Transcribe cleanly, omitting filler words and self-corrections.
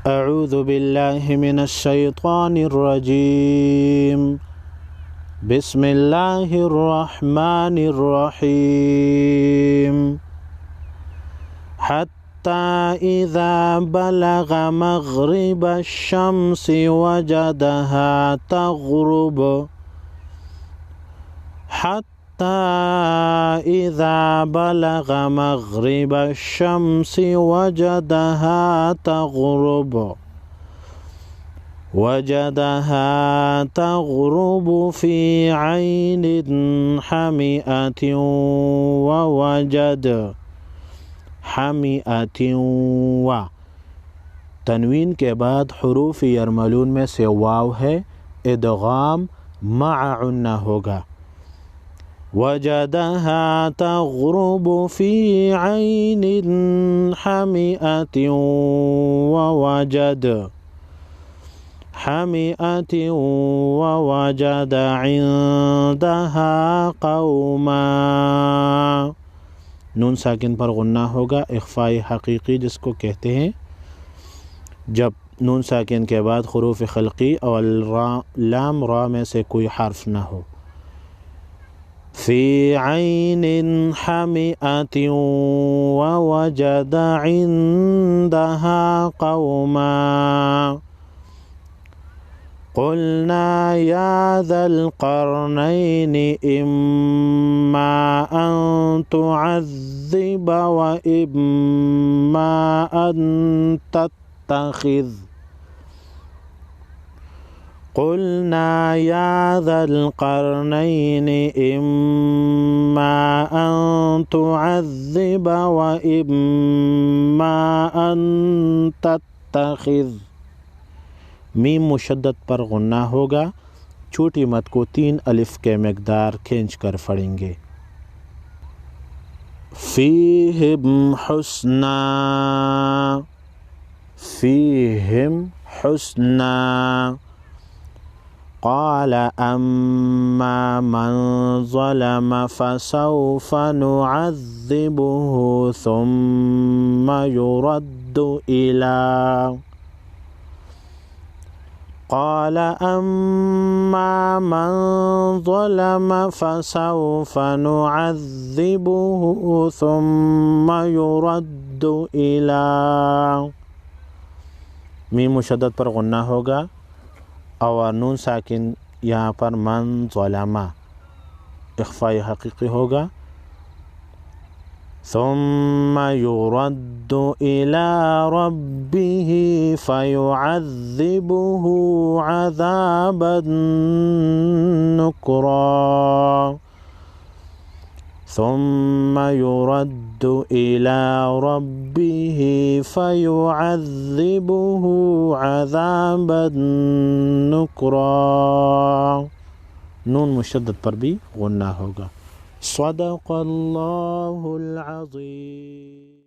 अऊज़ु बिल्लाहि मिनश शैतानिर रजीम। बिस्मिल्लाहिर रहमानिर रहीम। हत्ता इज़ा बलग मग़रिबश शम्सि वजदहा तग़रुब। इज़ा बलग मग़रिबश शम्सि वजदहा तग़रुब फ़ी ऐनिन हमिअतिन व तनवीन के बाद हुरूफ़ यरमलून में से वाव है, इदगाम मअ उन्ना होगा। वजदहा तग़रुब फ़ी ऐनिन हमिअतिन ववजद इंदहा क़ौमा। नून साकिन पर गुन्ना होगा, इख़्फ़ाए हक़ीक़ी जिसको कहते हैं जब नून साकिन के बाद हुरूफ़ ख़ल्क़ी और लाम रा में से कोई हर्फ ना हो। फ़ी ऐनिन हमिअतिन ववजद इंदहा क़ौमा। क़ुल्ना या ज़ल क़रनैनि इम्मा अन तुअज़्ज़िब व इम्मा अन तत्तख़िज़। क़ुल्ना या ज़ल क़रनैनि इम्मा अन तुअज़्ज़िब व इम्मा अन तत्तख़िज़। मीम मुशद्दद पर गुन्ना होगा, छोटी मत को 3 अलिफ के मकदार खींच कर पढ़ेंगे। फ़ीहिम हुस्ना क़ाल अम्मा मन ज़लम फ़सौफ़ नुअज़्ज़िबुहु सुम्मा युरद्दु इला। क़ाल अम्मा मन ज़लम फ़सौफ़ नुअज़्ज़िबुहु सुम्मा युरद्दु इला। मीम मुशद्दद पर गुन्ना होगा और नून साकिन यहाँ पर मन ज़लमा इख़्फ़ाए हक़ीक़ी होगा। सुम्मा युरद्दु इला रब्बिही फ़युअज़्ज़िबुहु अज़ाबन नुक्रा। सुम्मा युरद्दु इला रब्बिही फ़युअज़्ज़िबुहु अज़ाबन नुक्रा। नून मुशद्दद पर भी गुन्ना होगा। सदक़ल्लाहुल अज़ीम।